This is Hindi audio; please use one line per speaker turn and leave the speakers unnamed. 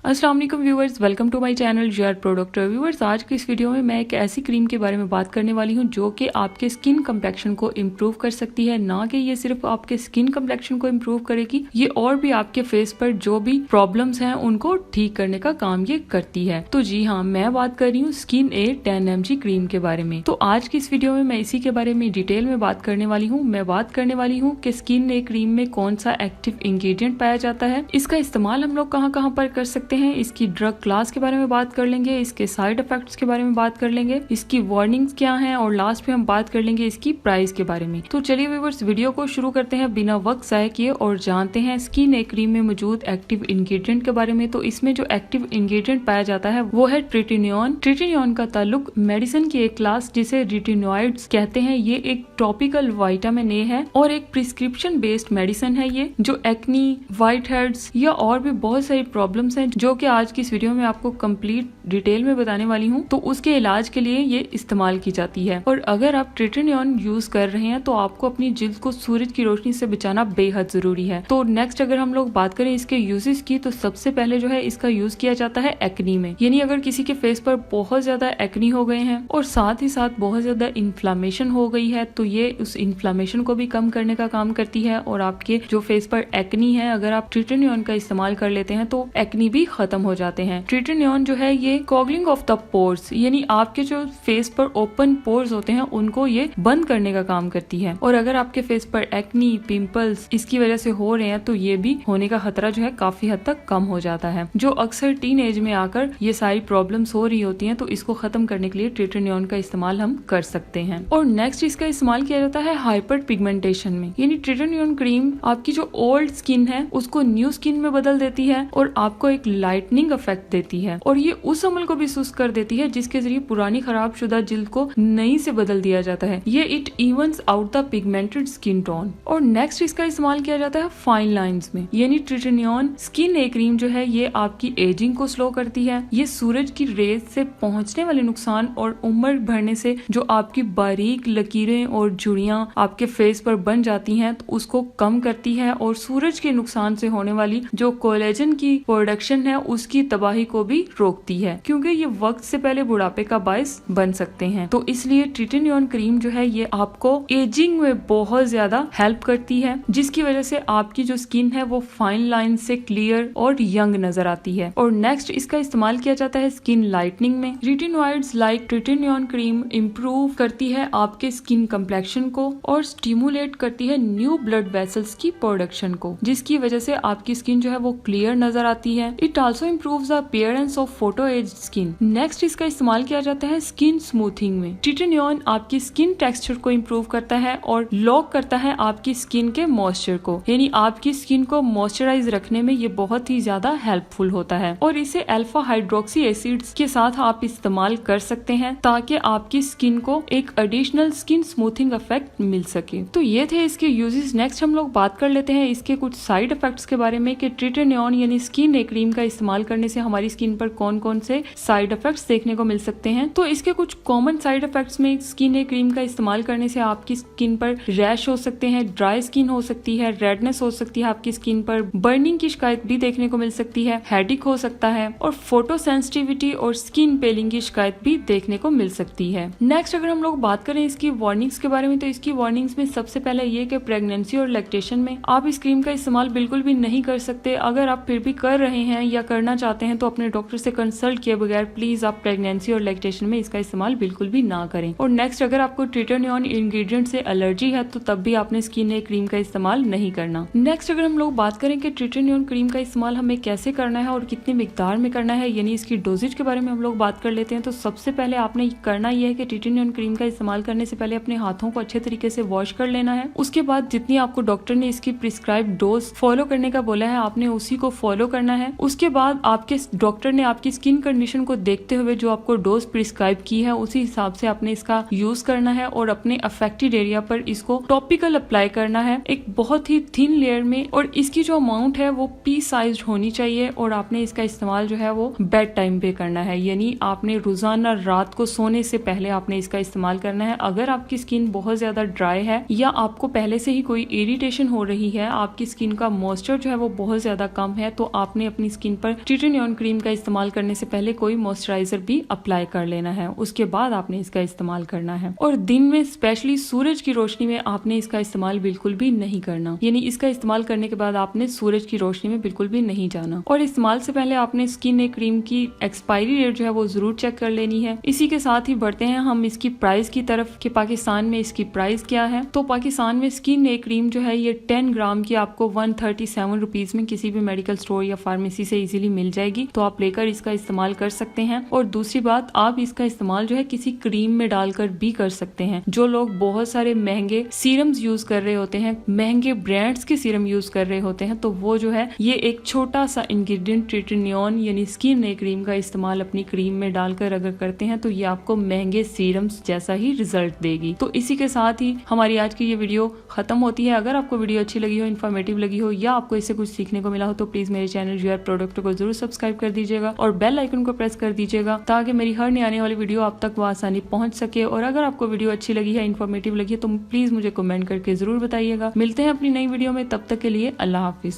अस्सलाम वालेकुम viewers, welcome to my channel JR product viewers. आज की इस वीडियो में मैं एक ऐसी क्रीम के बारे में बात करने वाली हूं जो कि आपके स्किन कम्प्लेक्शन को इम्प्रूव कर सकती है। ना कि ये सिर्फ आपके स्किन कम्प्लेक्शन को इम्प्रूव करेगी, ये और भी आपके फेस पर जो भी प्रॉब्लम्स हैं उनको ठीक करने का काम ये करती है। तो जी हाँ, मैं बात कर रही हूँ स्किन ए 10 mg क्रीम के बारे में। तो आज की इस वीडियो में मैं इसी के बारे में डिटेल में बात करने वाली हूँ। मैं बात करने वाली हूँ कि स्किन ए क्रीम में कौन सा एक्टिव इंग्रेडिएंट पाया जाता है, इसका इस्तेमाल हम लोग कहाँ कहाँ पर कर सकते हैं, इसकी ड्रग क्लास के बारे में बात कर लेंगे, इसके साइड इफेक्ट्स के बारे में बात कर लेंगे, इसकी वार्निंग्स क्या हैं और लास्ट में हम बात कर लेंगे इसकी प्राइस के बारे में। तो चलिए व्यूअर्स, वीडियो को शुरू करते हैं बिना वक्त जाए किए और जानते हैं स्किन ए क्रीम में मौजूद एक्टिव इंग्रेडिएंट के बारे में। तो इसमें जो एक्टिव इंग्रेडिएंट पाया जाता है वो है ट्रिटिनोन। ट्रिटिनोन का ताल्लुक मेडिसिन की एक क्लास जिसे रिटिनोइड्स कहते हैं, ये एक टॉपिकल विटामिन ए है और एक प्रिस्क्रिप्शन बेस्ड मेडिसिन है ये, जो एक्नी, व्हाइट हेड्स या और भी बहुत सारी प्रॉब्लम्स हैं जो कि आज की इस वीडियो में आपको कंप्लीट डिटेल में बताने वाली हूँ। तो उसके इलाज के लिए ये इस्तेमाल की जाती है। और अगर आप ट्रिटिनोन यूज कर रहे हैं तो आपको अपनी जिल्द को सूरज की रोशनी से बचाना बेहद जरूरी है। तो नेक्स्ट अगर हम लोग बात करें इसके यूजेस की, तो सबसे पहले जो है इसका यूज किया जाता है एक्नी में। यानी अगर किसी के फेस पर बहुत ज्यादा एक्नी हो गए हैं और साथ ही साथ बहुत ज्यादा इन्फ्लामेशन हो गई है, तो ये उस इन्फ्लामेशन को भी कम करने का काम करती है। और आपके जो फेस पर एक्नी है, अगर आप ट्रिटिनोन का इस्तेमाल कर लेते हैं तो एक्नी भी खत्म हो जाते हैं। ट्रिटिनोन जो है ये कॉगलिंग ऑफ द पोर्स, यानी आपके जो फेस पर ओपन पोर्स होते हैं उनको ये बंद करने का काम करती है। और अगर आपके फेस पर एक्नी, पिंपल्स इसकी वजह से हो रहे हैं तो ये भी होने का खतरा जो है काफी हद तक कम हो जाता है। जो अक्सर टीन एज में आकर ये सारी प्रॉब्लम्स हो रही होती हैं, तो इसको खत्म करने के लिए ट्रिटिनोन का इस्तेमाल हम कर सकते हैं। और नेक्स्ट इसका इस्तेमाल किया जाता है हाइपर पिगमेंटेशन में। यानी ट्रिटिनोन क्रीम आपकी जो ओल्ड स्किन है उसको न्यू स्किन में बदल देती है और आपको एक लाइटनिंग इफेक्ट देती है। और ये उस अमल को भी सुस्त कर देती है जिसके जरिए पुरानी खराब शुदा जिल्द को नई से बदल दिया जाता है। ये it evens out the pigmented skin tone. और नेक्स्ट इसका इस्तेमाल किया जाता है फाइन लाइंस में। यानी ट्रिटिनोन स्किन ए क्रीम जो है ये आपकी एजिंग को स्लो करती है। ये सूरज की रेज से पहुंचने वाले नुकसान और उम्र बढ़ने से जो आपकी बारीक लकीरें और झुर्रियां आपके फेस पर बन जाती हैं, तो उसको कम करती है। और सूरज के नुकसान से होने वाली जो कोलेजन की प्रोडक्शन है उसकी तबाही को भी रोकती है, क्योंकि ये वक्त से पहले बुढ़ापे का बायस बन सकते हैं। तो इसलिए ट्रिटिनोन क्रीम जो है ये आपको एजिंग में बहुत ज्यादा हेल्प करती है, जिसकी वजह से आपकी जो स्किन है वो फाइन लाइन से क्लियर और यंग नजर आती है। और नेक्स्ट इसका इस्तेमाल किया जाता है स्किन लाइटनिंग में। रिटिनोइड्स लाइक ट्रिटिनोन क्रीम इम्प्रूव करती है आपके स्किन कम्प्लेक्शन को और स्टिमुलेट करती है न्यू ब्लड वेसल्स की प्रोडक्शन को, जिसकी वजह से आपकी स्किन जो है वो क्लियर नजर आती है। It also improves the appearance of photo age skin. Next इसका इस्तेमाल किया जाता है स्किन स्मूथिंग में। ट्रिटिनोन आपकी स्किन टेक्सचर को इम्प्रूव करता है और लॉक करता है आपकी स्किन के मॉइस्चर को। यानी आपकी स्किन को मॉइस्चराइज रखने में ये बहुत ही ज्यादा हेल्पफुल होता है। और इसे अल्फा हाइड्रोक्सी एसिड्स के साथ आप इस्तेमाल कर सकते हैं ताकि आपकी स्किन को एक एडिशनल स्किन स्मूथिंग इफेक्ट मिल सके। तो ये थे इसके यूजेस। नेक्स्ट हम लोग बात कर लेते हैं इसके कुछ साइड इफेक्ट्स के बारे में कि ट्रिटिनोन यानी स्किन ए क्रीम का इस्तेमाल करने से हमारी स्किन पर कौन कौन से साइड इफेक्ट्स देखने को मिल सकते हैं। तो इसके कुछ कॉमन साइड इफेक्ट्स में स्किन ए क्रीम का इस्तेमाल करने से आपकी स्किन पर रैश हो सकते हैं, ड्राई स्किन हो सकती है, रेडनेस हो सकती है आपकी स्किन पर, बर्निंग की शिकायत भी देखने को मिल सकती है, हेडेक हो सकता है और फोटो सेंसिटिविटी और स्किन पेलिंग की शिकायत भी देखने को मिल सकती है। नेक्स्ट अगर हम लोग बात करें इसकी वार्निंग्स के बारे में, तो इसकी वार्निंग्स में सबसे पहले ये कि प्रेगनेंसी और लैक्टेशन में आप इस क्रीम का इस्तेमाल बिल्कुल भी नहीं कर सकते। अगर आप फिर भी कर रहे हैं या करना चाहते हैं तो अपने डॉक्टर से कंसल्ट किए बगैर प्लीज आप प्रेगनेंसी और लैक्टेशन में इसका इस्तेमाल बिल्कुल भी ना करें। और नेक्स्ट अगर आपको ट्रिटिनोन इंग्रेडिएंट से एलर्जी है तो तब भी आपने स्किन ए क्रीम का इस्तेमाल नहीं करना। नेक्स्ट अगर हम लोग बात करें कि ट्रिटिनोन क्रीम का इस्तेमाल हमें कैसे करना है और कितनी मिकदार में करना है, यानी इसकी डोजेज के बारे में हम लोग बात कर लेते हैं। तो सबसे पहले आपने करना यह है कि ट्रिटिनोन क्रीम का इस्तेमाल करने से पहले अपने हाथों को अच्छे तरीके से वॉश कर लेना है। उसके बाद जितनी आपको डॉक्टर ने इसकी प्रिस्क्राइब डोज फॉलो करने का बोला है आपने उसी को फॉलो करना है। उसके बाद आपके डॉक्टर ने आपकी स्किन कंडीशन को देखते हुए जो आपको डोज प्रिस्क्राइब की है उसी हिसाब से आपने इसका यूज करना है और अपने अफेक्टेड एरिया पर इसको टॉपिकल अप्लाई करना है एक बहुत ही थिन लेयर में। और इसकी जो अमाउंट है वो पी साइज होनी चाहिए और आपने इसका इस्तेमाल जो है वो बेड टाइम पे करना है, यानी आपने रोजाना रात को सोने से पहले आपने इसका इस्तेमाल करना है। अगर आपकी स्किन बहुत ज्यादा ड्राई है या आपको पहले से ही कोई इरिटेशन हो रही है, आपकी स्किन का मॉइस्चर जो है वो बहुत ज्यादा कम है, तो आपने अपनी स्किन पर ट्रिटिनियन क्रीम का इस्तेमाल करने से पहले कोई मॉइस्चराइजर भी अप्लाई कर लेना है, उसके बाद आपने इसका इस्तेमाल करना है। और दिन में स्पेशली सूरज की रोशनी में आपने इसका इस्तेमाल बिल्कुल भी नहीं करना, यानी इसका इस्तेमाल करने के बाद आपने सूरज की रोशनी में बिल्कुल भी नहीं जाना। और इस्तेमाल से पहले आपने स्किन क्रीम की एक्सपायरी डेट जो है वो जरूर चेक कर लेनी है। इसी के साथ ही बढ़ते हैं हम इसकी प्राइस की तरफ कि पाकिस्तान में इसकी प्राइस क्या है। तो पाकिस्तान में स्किन क्रीम जो है ये 10 ग्राम की आपको 137 रुपीज में किसी भी मेडिकल स्टोर या फार्मेसी से इजीली मिल जाएगी, तो आप लेकर इसका इस्तेमाल कर सकते हैं। और दूसरी बात, आप इसका इस्तेमाल जो है किसी क्रीम में डालकर भी कर सकते हैं। जो लोग बहुत सारे महंगे सीरम्स यूज कर रहे होते हैं, महंगे ब्रांड्स के सीरम यूज कर रहे होते हैं, तो वो जो है ये एक छोटा सा इंग्रेडिएंट ट्रिटिनियन यानी स्किन क्रीम का इस्तेमाल अपनी क्रीम में डालकर अगर करते हैं तो ये आपको महंगे सीरम्स जैसा ही रिजल्ट देगी। तो इसी के साथ ही हमारी आज की ये वीडियो खत्म होती है। अगर आपको वीडियो अच्छी लगी हो, इन्फॉर्मेटिव लगी हो या आपको इससे कुछ सीखने को मिला हो तो प्लीज मेरे चैनल यूआर प्रोडक्ट को जरूर सब्सक्राइब कर दीजिएगा और बेल आइकन को प्रेस कर दीजिएगा ताकि मेरी हर नई आने वाली वीडियो आप तक आसानी पहुंच सके। और अगर आपको वीडियो अच्छी लगी है, इन्फॉर्मेटिव लगी है तो प्लीज मुझे कमेंट करके जरूर बताइएगा। मिलते हैं अपनी नई वीडियो में, तब तक के लिए अल्लाह हाफिज।